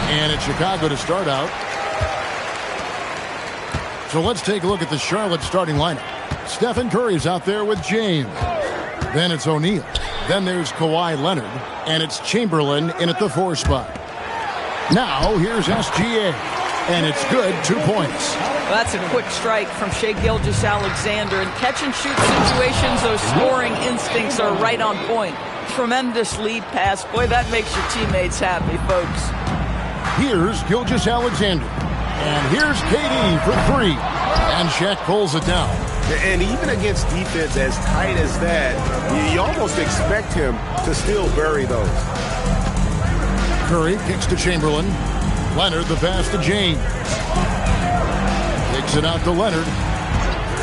And it's Chicago to start out. So let's take a look at the Charlotte starting lineup. Stephen Curry's out there with James. Then it's O'Neal. Then there's Kawhi Leonard. And it's Chamberlain in at the 4 spot. Now here's SGA. And it's good, 2 points. Well, that's a quick strike from Shai Gilgeous-Alexander. In catch-and-shoot situations, those scoring instincts are right on point. Tremendous lead pass. Boy, that makes your teammates happy, folks. Here's Gilgeous-Alexander. And here's KD for 3. And Shaq pulls it down. And even against defense as tight as that, you almost expect him to still bury those. Curry kicks to Chamberlain. Leonard the pass to James. Kicks it out to Leonard.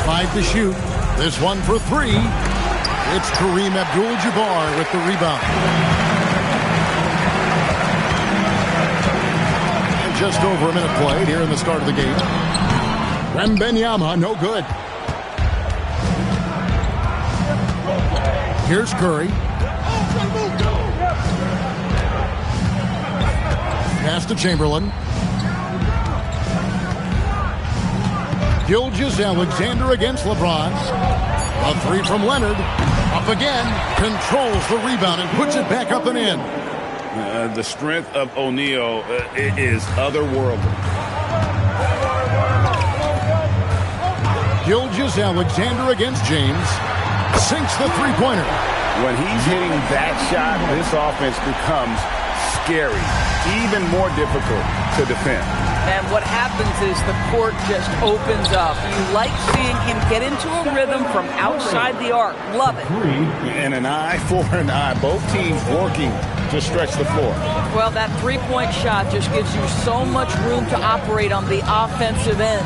5 to shoot. This one for 3. It's Kareem Abdul-Jabbar with the rebound. And just over a minute played here in the start of the game. Wembanyama, no good. Here's Curry. Pass to Chamberlain. Gilgeous-Alexander against LeBron. A 3 from Leonard. Up again. Controls the rebound and puts it back up and in. The strength of O'Neal is otherworldly. Gilgeous-Alexander against James. Sinks the three-pointer. When he's hitting that shot, this offense becomes scary, even more difficult to defend. And what happens is the court just opens up. You like seeing him get into a rhythm from outside the arc. Love it. And an eye for an eye. Both teams working to stretch the floor. Well, that three-point shot just gives you so much room to operate on the offensive end.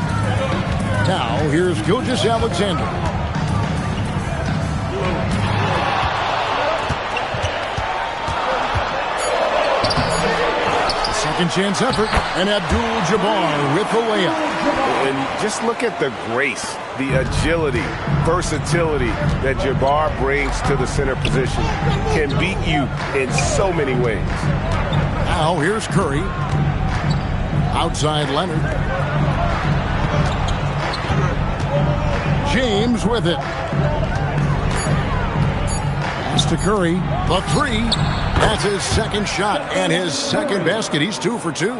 Now, here's Gilgeous-Alexander. Second chance effort, and Abdul-Jabbar with the layup. And just look at the grace, the agility, versatility that Jabbar brings to the center position. Can beat you in so many ways. Now here's Curry. Outside Leonard. James with it. Pass to Curry. The three. That's his second shot and his second basket. He's 2 for 2.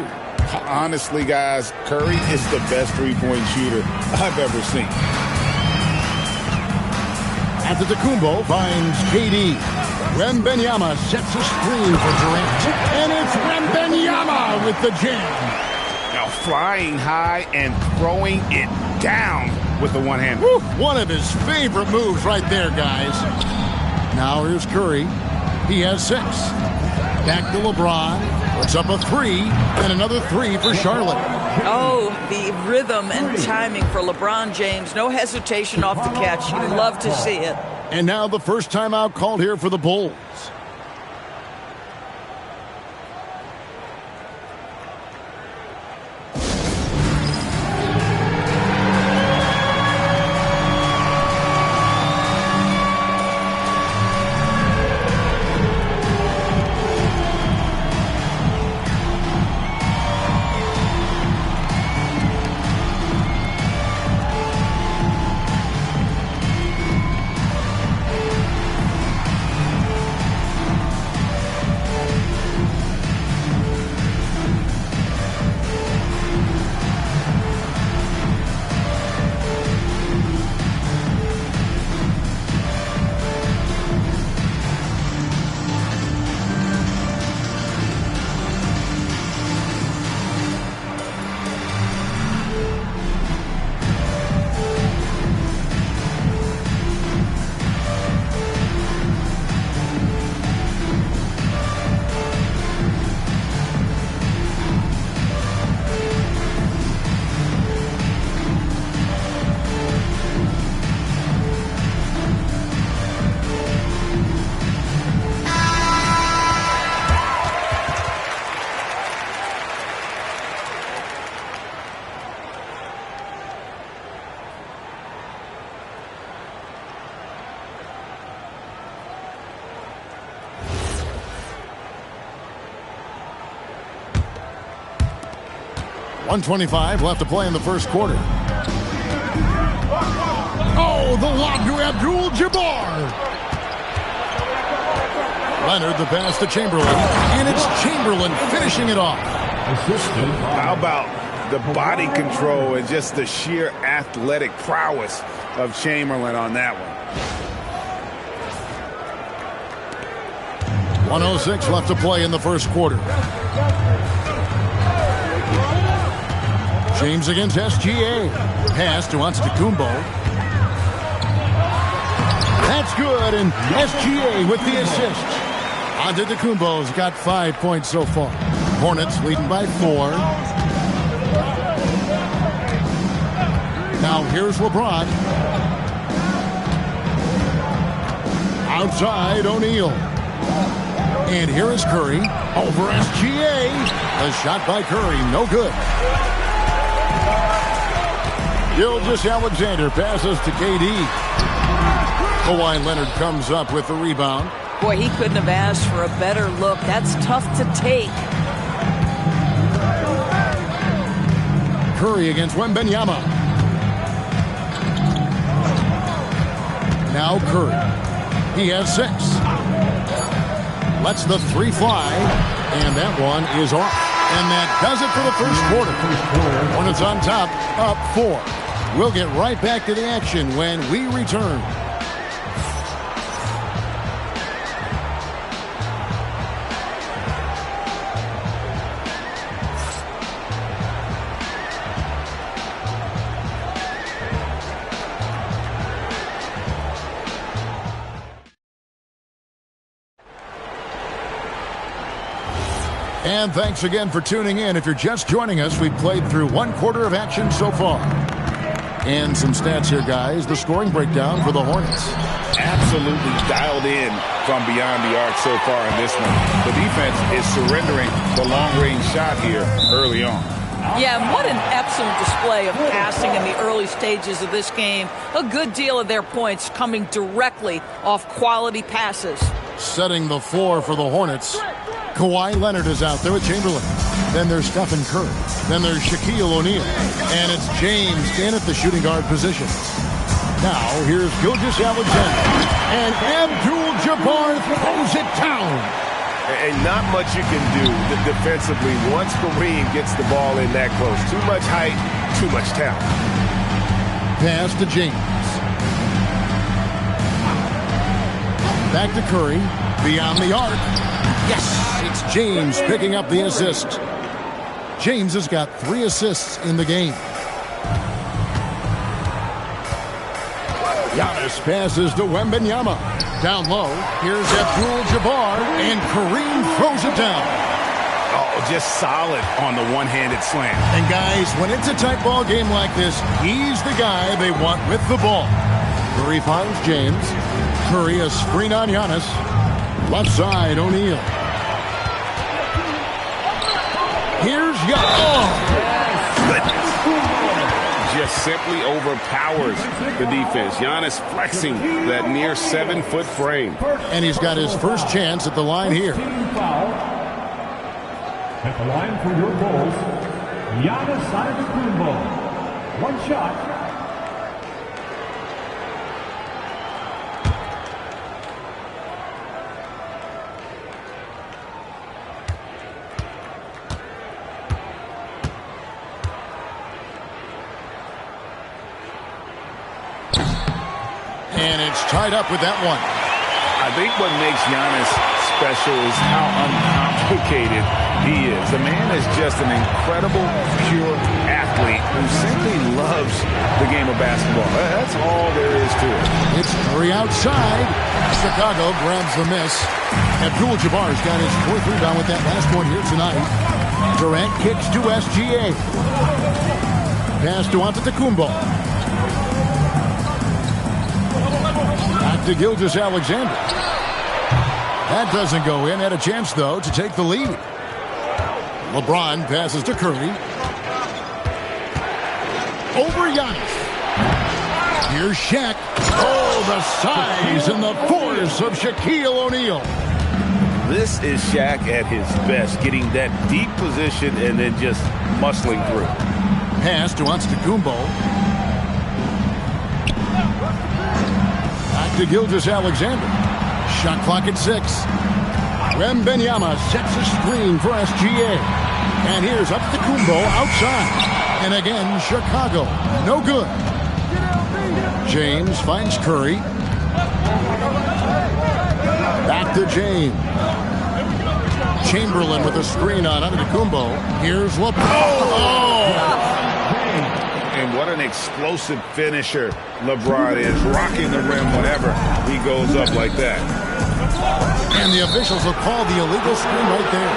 Honestly, guys, Curry is the best three-point shooter I've ever seen. Antetokounmpo finds KD. Wembanyama sets a screen for Durant. And it's Wembanyama with the jam. Now flying high and throwing it down with the one hand. One of his favorite moves right there, guys. Now here's Curry. He has 6. Back to LeBron. Puts up a 3. And another 3 for Charlotte. Oh, the rhythm and timing for LeBron James. No hesitation off the catch. You love to see it. And now the first timeout called here for the Bulls. 1:25 left to play in the first quarter. Oh, the lob to Abdul-Jabbar. Leonard, the pass to Chamberlain. And it's Chamberlain finishing it off. How about the body control and just the sheer athletic prowess of Chamberlain on that one? 1:06 left to play in the first quarter. James against SGA. Pass to Antetokounmpo. That's good, and SGA with the assist. Antetokounmpo's got 5 points so far. Hornets leading by 4. Now here's LeBron. Outside, O'Neal. And here is Curry over SGA. A shot by Curry, no good. Gilgeous-Alexander passes to KD. Kawhi Leonard comes up with the rebound. Boy, he couldn't have asked for a better look. That's tough to take. Curry against Wembanyama. Now Curry. He has 6. Lets the 3 fly. And that one is off. And that does it for the first quarter. Hornets on top, up 4. We'll get right back to the action when we return. And thanks again for tuning in. If you're just joining us, we've played through 1 quarter of action so far. And some stats here, guys. The scoring breakdown for the Hornets. Absolutely dialed in from beyond the arc so far in this one. The defense is surrendering the long-range shot here early on. Yeah, and what an excellent display of passing in the early stages of this game. A good deal of their points coming directly off quality passes. Setting the floor for the Hornets. Kawhi Leonard is out there with Chamberlain. Then there's Stephen Curry. Then there's Shaquille O'Neal. And it's James in at the shooting guard position. Now, here's Gilgeous-Alexander. And Abdul-Jabbar throws it down. And not much you can do defensively once Kareem gets the ball in that close. Too much height, too much talent. Pass to James. Back to Curry. Beyond the arc. Yes, it's James picking up the assist. James has got 3 assists in the game. Giannis passes to Wembanyama. Down low, here's Abdul-Jabbar, and Kareem throws it down. Oh, just solid on the one-handed slam. And guys, when it's a tight ball game like this, he's the guy they want with the ball. Curry finds James. Curry a screen on Giannis. Left side, O'Neal. Here's Giannis. Oh, goodness. Just simply overpowers the defense. Giannis flexing that near 7-foot frame. And he's got his first chance at the line here. At the line for your goals, Giannis Antetokounmpo. 1 shot. And it's tied up with that one. I think what makes Giannis special is how uncomplicated he is. The man is just an incredible, pure athlete who simply loves the game of basketball. That's all there is to it. It's Curry outside. Chicago grabs the miss. Abdul-Jabbar's got his 4th rebound with that last one here tonight. Durant kicks to SGA. Pass to Antetokounmpo. To Gilgeous-Alexander. That doesn't go in. Had a chance, though, to take the lead. LeBron passes to Curry. Over Giannis. Here's Shaq. Oh, the size and the force of Shaquille O'Neal. This is Shaq at his best, getting that deep position and then just muscling through. Pass to Antetokounmpo. Back to Gilgeous-Alexander. Shot clock at 6. Wembanyama sets a screen for SGA. And here's Antetokounmpo outside. And again, Chicago. No good. James finds Curry. Back to James. Chamberlain with a screen on Antetokounmpo. Here's LeBron. Oh! And what an explosive finisher LeBron is, rocking the rim whenever he goes up like that. And the officials will call the illegal screen right there.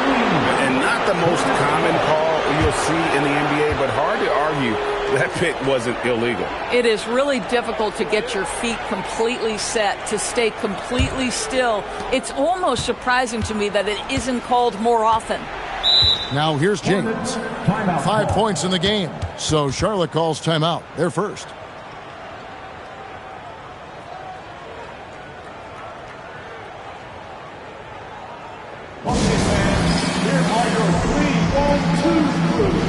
And not the most common call you'll see in the NBA, but hard to argue that pick wasn't illegal. It is really difficult to get your feet completely set, to stay completely still. It's almost surprising to me that it isn't called more often. Now here's James. 5 points in the game. So Charlotte calls timeout. They're first. Here are your 3-1-2 crews.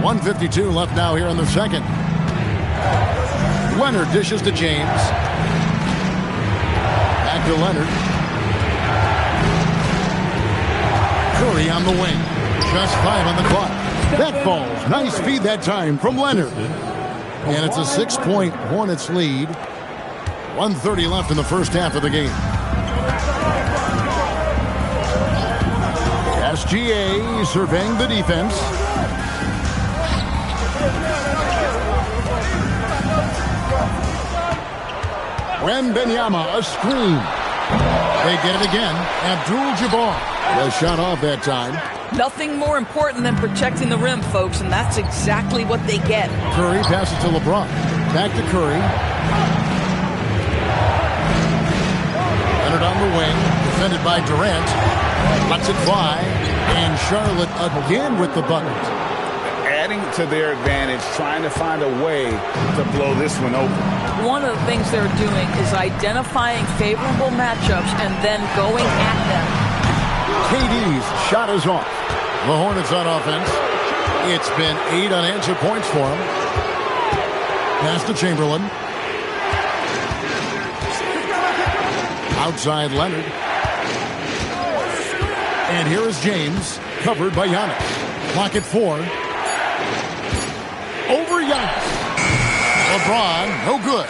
.152 left now here in the second. Leonard dishes to James. Back to Leonard. Curry on the wing. Just 5 on the clock. That falls. Nice feed that time from Leonard. And it's a 6-point Hornets lead. 1:30 left in the first half of the game. SGA surveying the defense. Wembanyama, a screen. They get it again. Abdul-Jabbar. The shot off that time. Nothing more important than protecting the rim, folks, and that's exactly what they get. Curry passes to LeBron. Back to Curry. Leonard on the wing. Defended by Durant. Lets it fly. And Charlotte again with the bucket. Adding to their advantage, trying to find a way to blow this one open. One of the things they're doing is identifying favorable matchups and then going at them. KD's shot is off. The Hornets on offense. It's been 8 unanswered points for him. Pass to Chamberlain. Outside Leonard. And here is James, covered by Giannis. Clock at 4. Over Giannis. LeBron, no good.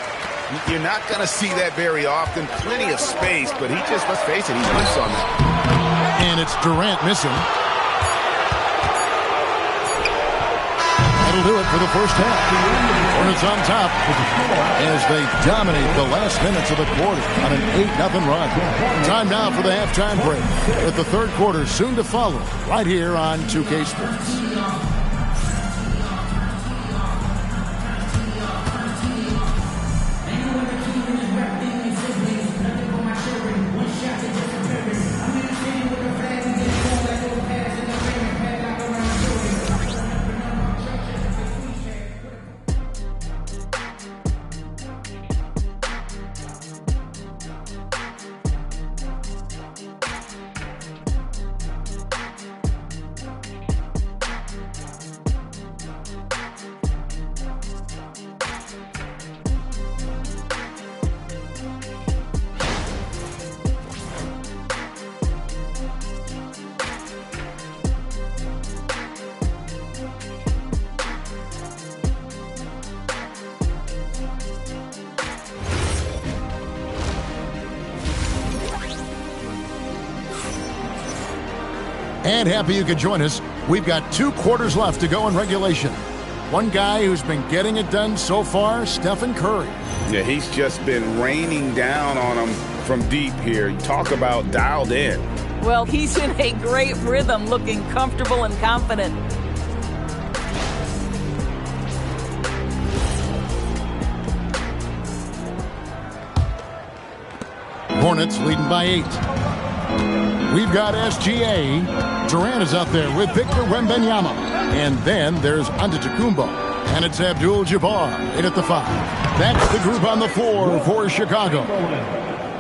You're not going to see that very often. Plenty of space, but he just, let's face it, he missed on that. And it's Durant missing. That'll do it for the first half. Hornets on top as they dominate the last minutes of the quarter on an 8-0 run. Time now for the halftime break, with the third quarter soon to follow right here on 2K Sports. And happy you could join us. We've got 2 quarters left to go in regulation. One guy who's been getting it done so far, Stephen Curry. Yeah, he's just been raining down on him from deep here. You talk about dialed in. Well, he's in a great rhythm, looking comfortable and confident. Hornets leading by 8. We've got SGA. Durant is out there with Victor Wembanyama. And then there's Antetokounmpo. And it's Abdul-Jabbar in at the 5. That's the group on the floor for Chicago.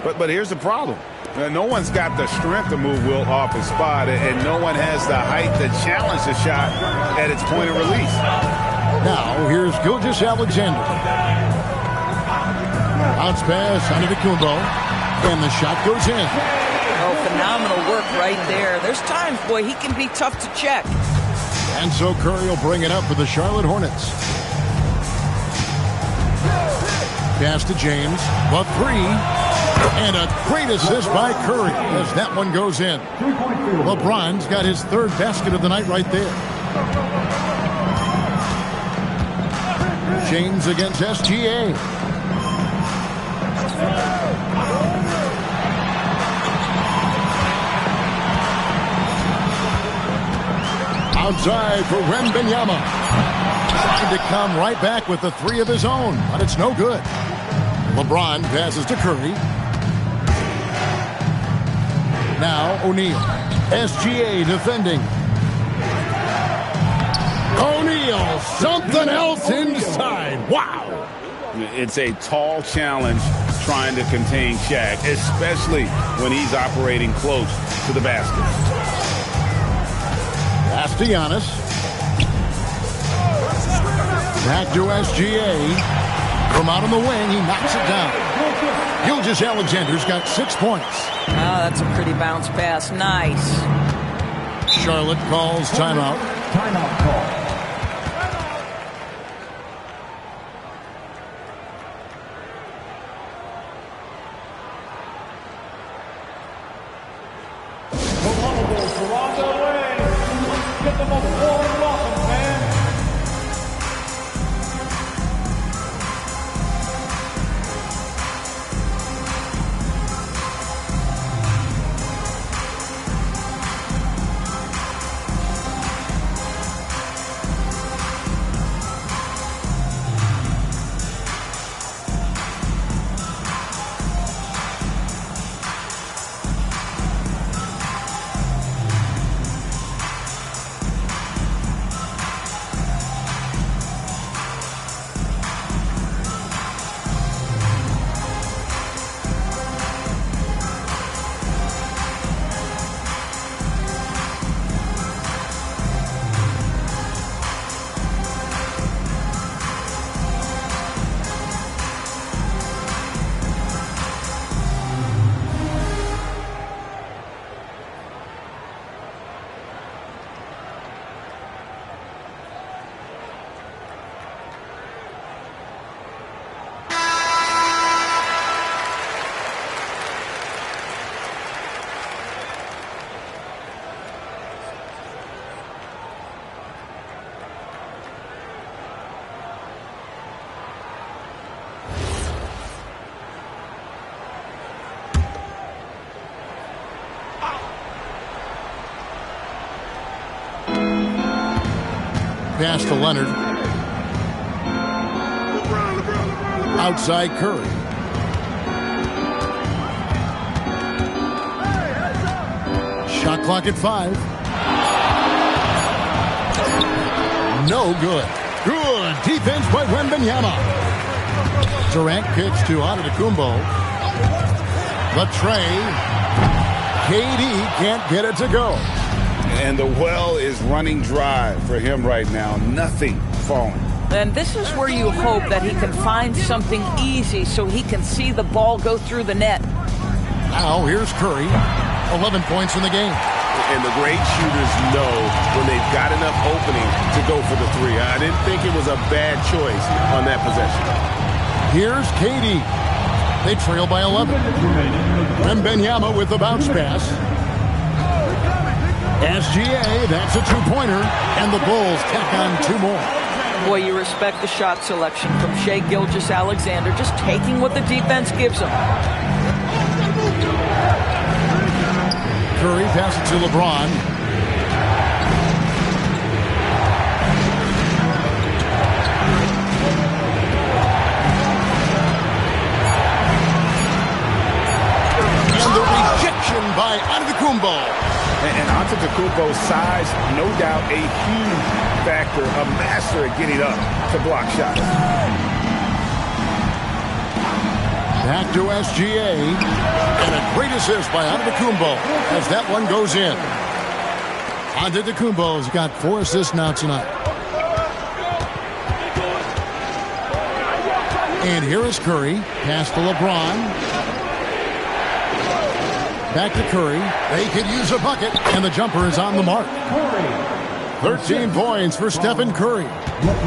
But here's the problem. No one's got the strength to move Wilt off his spot, and no one has the height to challenge the shot at its point of release. Now, here's Gilgeous-Alexander. Bounce pass Antetokounmpo, and the shot goes in. Oh, phenomenal work right there. There's times, boy, he can be tough to check. And so Curry will bring it up for the Charlotte Hornets. Pass to James, the 3. And a great assist by Curry as that one goes in. LeBron's got his 3rd basket of the night right there. James against SGA. Outside for Wembanyama. Trying to come right back with the 3 of his own, but it's no good. LeBron passes to Curry. Now O'Neal. SGA defending. O'Neal, something else inside. Wow. It's a tall challenge trying to contain Shaq, especially when he's operating close to the basket. Pass to Giannis. Back to SGA. From out on the wing, he knocks it down. Gilgeous-Alexander's got 6 points. Ah, that's a pretty bounce pass. Nice. Charlotte calls timeout. Timeout call. Toronto Wayne. Get them a warm welcome, man. Pass to Leonard. Outside Curry. Shot clock at 5. No good. Good defense by Wembanyama. Durant kicks to Antetokounmpo. The tray. KD can't get it to go. And the well is running dry for him right now. Nothing falling. And this is where you hope that he can find something easy so he can see the ball go through the net. Now here's Curry. 11 points in the game. And the great shooters know when they've got enough opening to go for the 3. I didn't think it was a bad choice on that possession. Here's KD. They trail by 11. Wembanyama with the bounce pass. SGA, that's a two-pointer, and the Bulls tack on 2 more. Boy, you respect the shot selection from Shai Gilgeous-Alexander, just taking what the defense gives him. Curry passes it to LeBron. And the rejection by Antetokounmpo. And Antetokounmpo's size, no doubt a huge factor, a master at getting up to block shots. Back to SGA. And a great assist by Antetokounmpo as that one goes in. Antetokounmpo's got 4 assists now tonight. And here is Curry. Pass to LeBron. Back to Curry. They could use a bucket, and the jumper is on the mark. 13 points for Stephen Curry.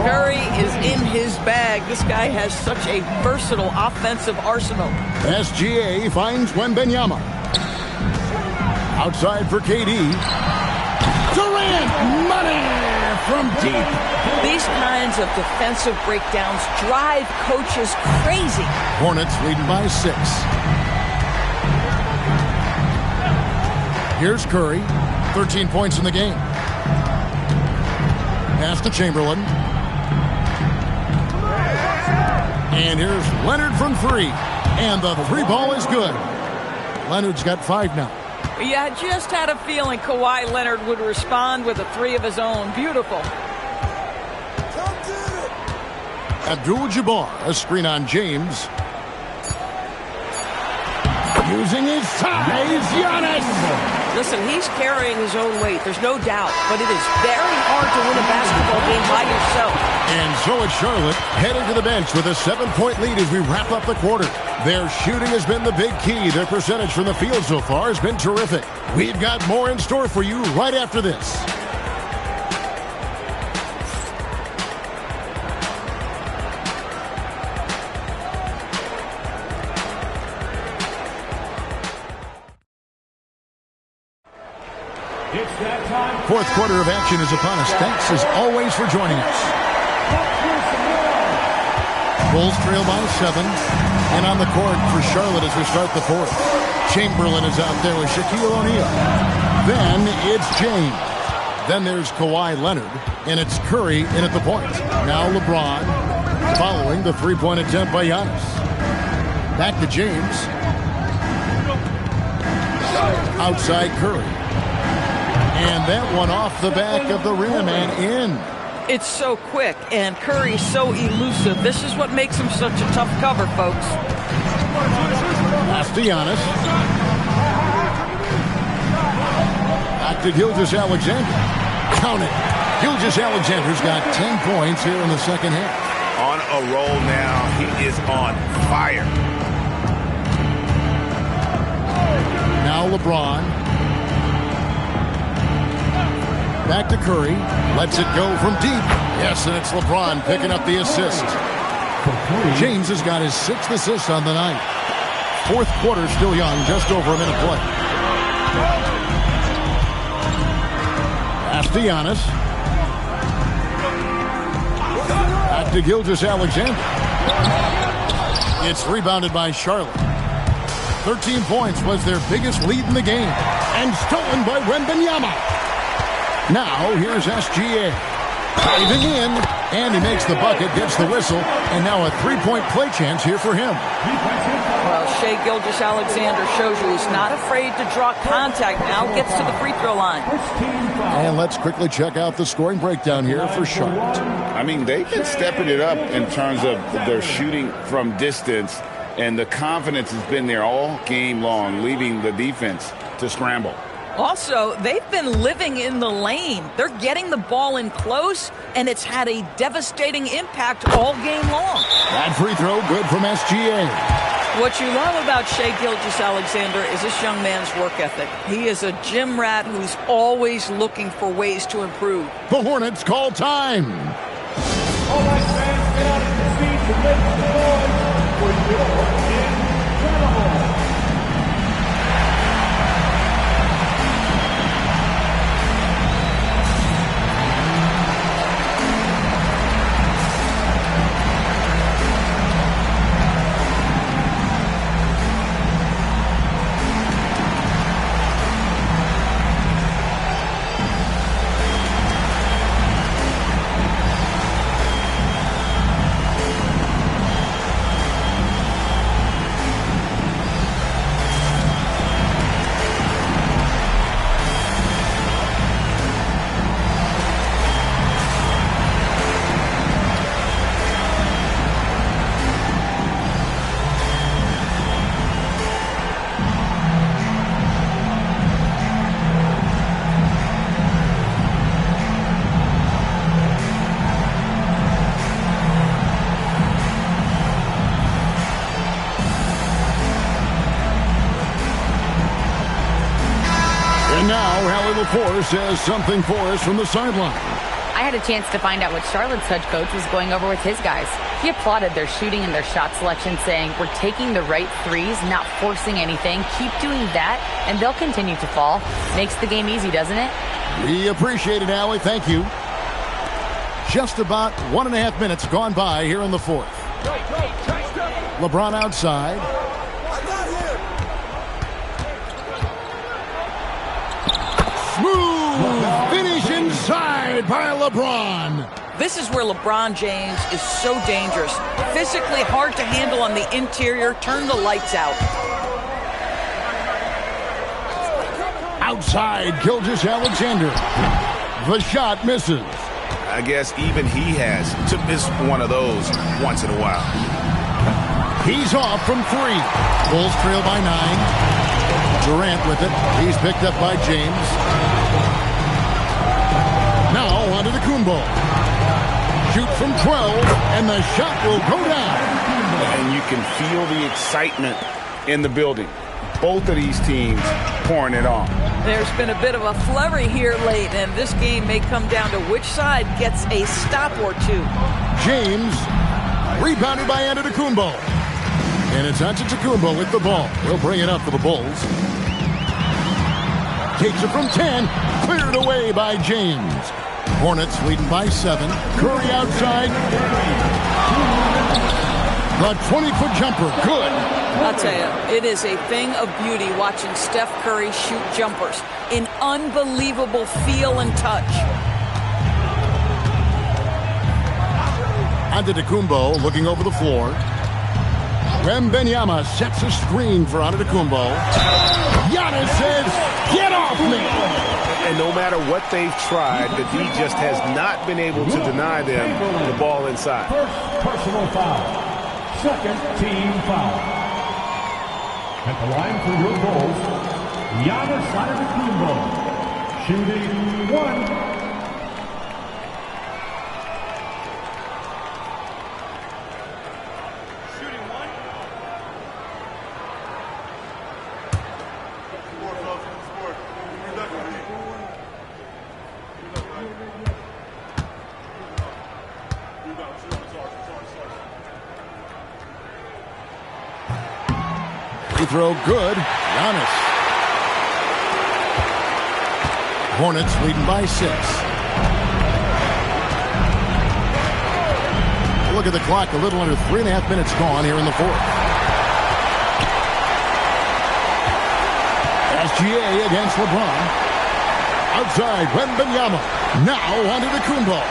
Curry is in his bag. This guy has such a versatile offensive arsenal. SGA finds Wembanyama. Outside for KD. Durant, money from deep. These kinds of defensive breakdowns drive coaches crazy. Hornets leading by 6. Here's Curry, 13 points in the game. Pass to Chamberlain. And here's Leonard from 3. And the 3 ball is good. Leonard's got 5 now. Yeah, I just had a feeling Kawhi Leonard would respond with a 3 of his own. Beautiful. Abdul-Jabbar, a screen on James. Using his size, Giannis. Listen, he's carrying his own weight. There's no doubt. But it is very hard to win a basketball game by yourself. And so it's Charlotte heading to the bench with a 7-point lead as we wrap up the quarter. Their shooting has been the big key. Their percentage from the field so far has been terrific. We've got more in store for you right after this. Fourth quarter of action is upon us. Thanks as always for joining us. Bulls trail by 7. And on the court for Charlotte as we start the fourth. Chamberlain is out there with Shaquille O'Neal. Then it's James. Then there's Kawhi Leonard. And it's Curry in at the point. Now LeBron following the 3-point attempt by Giannis. Back to James. Outside Curry. And that one off the back of the rim and in. It's so quick, and Curry's so elusive. This is what makes him such a tough cover, folks. Pass to Giannis. Back to Gilgeous-Alexander. Count it. Gilgeous-Alexander's got 10 points here in the second half. On a roll now. He is on fire. Now LeBron. Back to Curry. Lets it go from deep. Yes, and it's LeBron picking up the assist. James has got his 6th assist on the night. Fourth quarter still young, just over a minute play. Pass to Giannis. Back to Gilgeous-Alexander. It's rebounded by Charlotte. 13 points was their biggest lead in the game. And stolen by Wembanyama. Now, here's SGA. Diving in, and he makes the bucket, gets the whistle, and now a 3-point play chance here for him. Well, Shai Gilgeous-Alexander shows you he's not afraid to draw contact. Now gets to the free throw line. And let's quickly check out the scoring breakdown here for Charlotte. I mean, they've been stepping it up in terms of their shooting from distance, and the confidence has been there all game long, leaving the defense to scramble. Also, they've been living in the lane. They're getting the ball in close, and it's had a devastating impact all game long. That free throw good from SGA. What you love about Shai Gilgeous-Alexander is this young man's work ethic. He is a gym rat who's always looking for ways to improve. The Hornets call time. All right, fans, get out of your seats and make some noise for your incredible. 1 Force has something for us from the sideline. I had a chance to find out what Charlotte's head coach was going over with his guys. He applauded their shooting and their shot selection, saying, "We're taking the right threes, not forcing anything. Keep doing that, and they'll continue to fall." Makes the game easy, doesn't it? We appreciate it, Allie. Thank you. Just about 1.5 minutes gone by here in the fourth. LeBron outside. Smooth finish inside by LeBron. This is where LeBron James is so dangerous. Physically hard to handle on the interior. Turn the lights out. Outside, Gilgeous-Alexander. The shot misses. I guess even he has to miss one of those once in a while. He's off from 3. Bulls trail by 9. Durant with it. He's picked up by James. Now on to Kumbo. Shoot from 12, and the shot will go down. And you can feel the excitement in the building. Both of these teams pouring it on. There's been a bit of a flurry here late, and this game may come down to which side gets a stop or two. James, rebounded by Antetokounmpo. And it's Antetokounmpo with the ball. He'll bring it up for the Bulls. Takes it from 10, cleared away by James. Hornets leading by 7. Curry outside. The 20-foot jumper, good. I'll tell you, it is a thing of beauty watching Steph Curry shoot jumpers. An unbelievable feel and touch. Antetokounmpo looking over the floor. Wembanyama sets a screen for Antetokounmpo. Giannis says, "Get off me!" And no matter what they've tried, the D just has not been able to deny them the ball inside. First personal foul. Second team foul. At the line for your Bulls, Giannis Antetokounmpo, shooting 1. Free throw good. Giannis. Hornets leading by 6. Look at the clock. A little under 3.5 minutes gone here in the fourth. SGA against LeBron. Outside, Wembanyama. Now onto the Kumbo.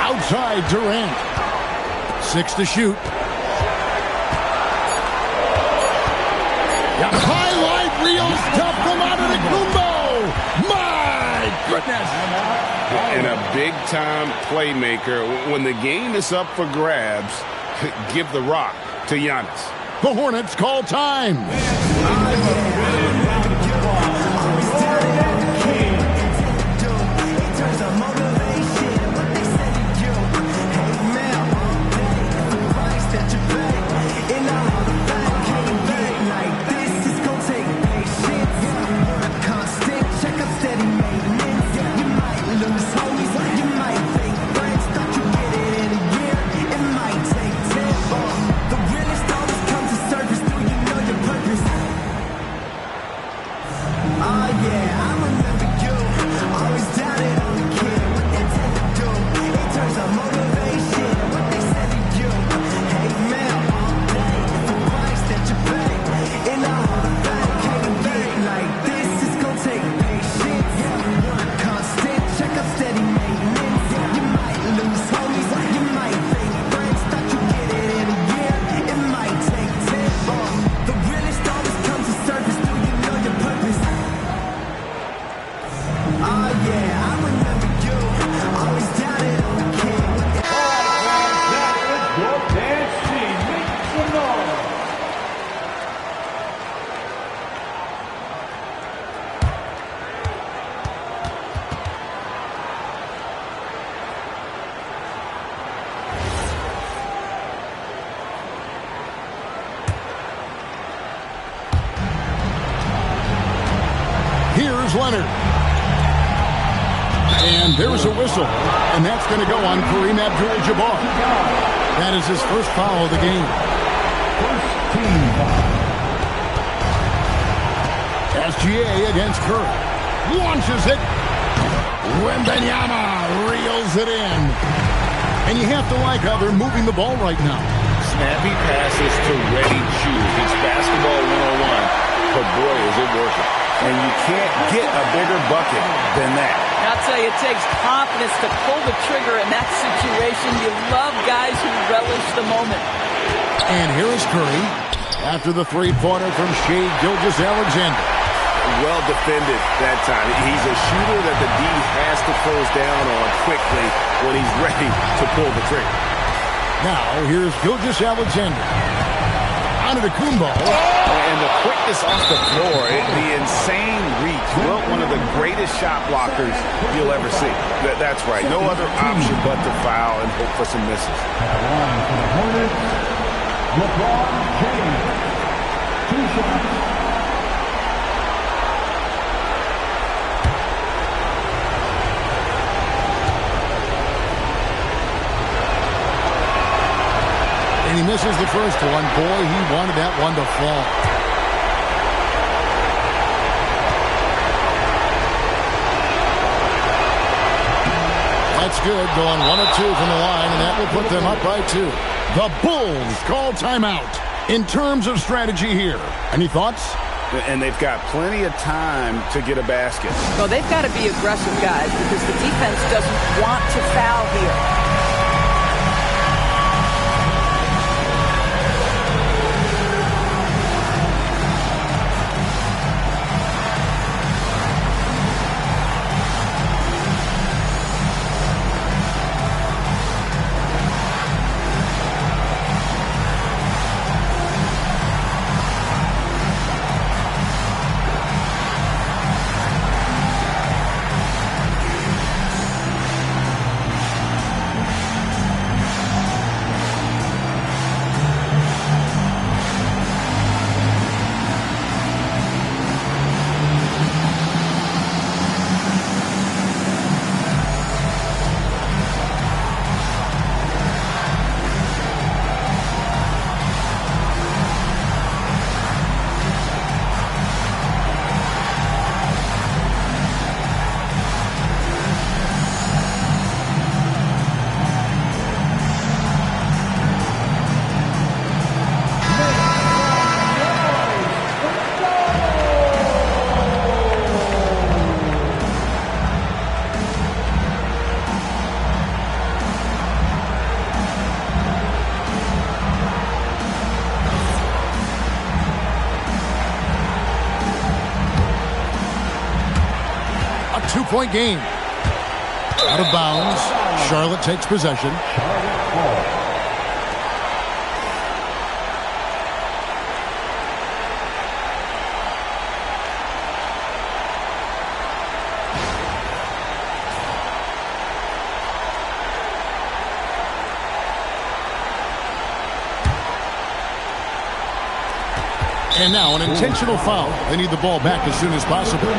Outside, Durant. 6 to shoot. The highlight reel stuff from Antetokounmpo. My goodness. And a big-time playmaker. When the game is up for grabs, give the rock to Giannis. The Hornets call time. Leonard. And there's a whistle. And that's going to go on Kareem Abdul-Jabbar. That is his first foul of the game. SGA against Curry. Launches it. Wembanyama reels it in. And you have to like how they're moving the ball right now. Snappy passes to ready shoot. It's basketball 101, but boy, is it working. And you can't get a bigger bucket than that. I'll tell you, it takes confidence to pull the trigger in that situation. You love guys who relish the moment. And here is Curry after the three-pointer from Shai Gilgeous-Alexander. Well defended that time. He's a shooter that the D has to close down on quickly when he's ready to pull the trigger. Now, here's Gilgeous-Alexander. Antetokounmpo. And the quickness off the floor, the insane reach. Well, one of the greatest shot blockers you'll ever see. That's right. No other option but to foul and hope for some misses. LeBron James. 2 shots. And he misses the first one. Boy, he wanted that one to fall. That's good. Going 1 of 2 from the line, and that will put them up by 2. The Bulls call timeout. In terms of strategy here, any thoughts? And they've got plenty of time to get a basket. So they've got to be aggressive, guys, because the defense doesn't want to foul here. Two-point game. Out of bounds. Charlotte takes possession. And now an intentional foul. They need the ball back as soon as possible.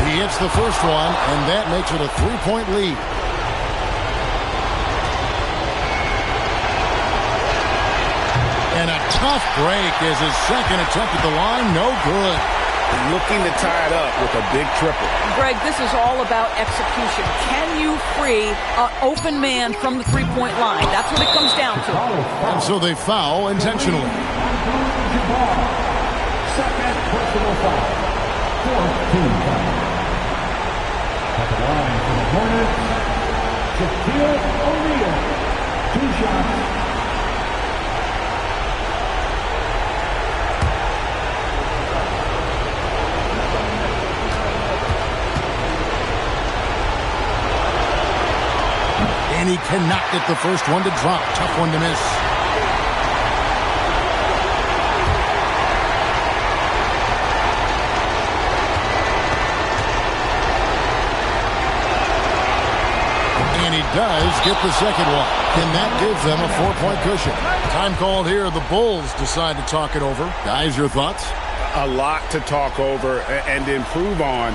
He hits the first one, and that makes it a 3-point lead. And a tough break is his second attempt at the line. No good. Looking to tie it up with a big triple. Greg, this is all about execution. Can you free an open man from the three-point line? That's what it comes down to. And so they foul intentionally. Second personal foul. 4th team foul. At the line for the Hornets, Shaquille O'Neal. 2 shots. And he cannot get the first one to drop. Tough one to miss. does get the second one, and that gives them a 4-point cushion. Time called here. The Bulls decide to talk it over. Guys, your thoughts? A lot to talk over and improve on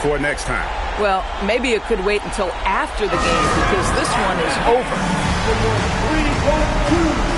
for next time. Well, maybe it could wait until after the game because this one is over. 3-1-2.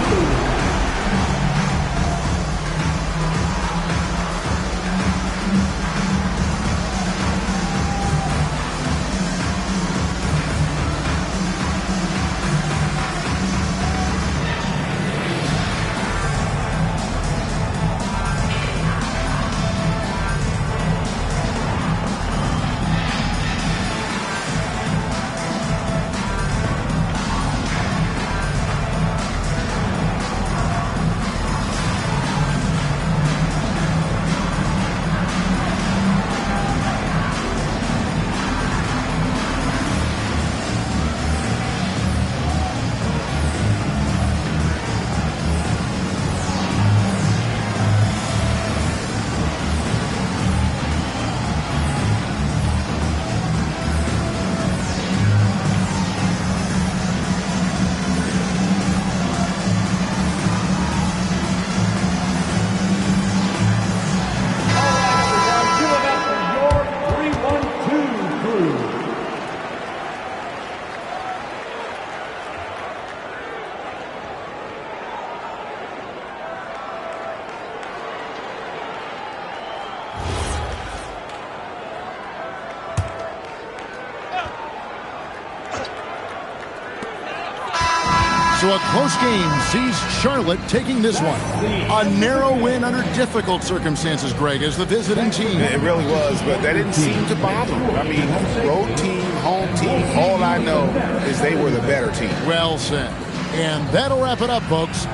So a close game sees Charlotte taking this one. A narrow win under difficult circumstances, Greg, as the visiting team. It really was, but that didn't seem to bother them. I mean, road team, home team, all I know is they were the better team. Well said. And that'll wrap it up, folks.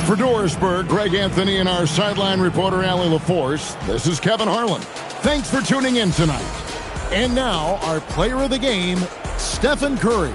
For Dorisburg, Greg Anthony and our sideline reporter, Allie LaForce, this is Kevin Harlan. Thanks for tuning in tonight. And now, our player of the game, Stephen Curry.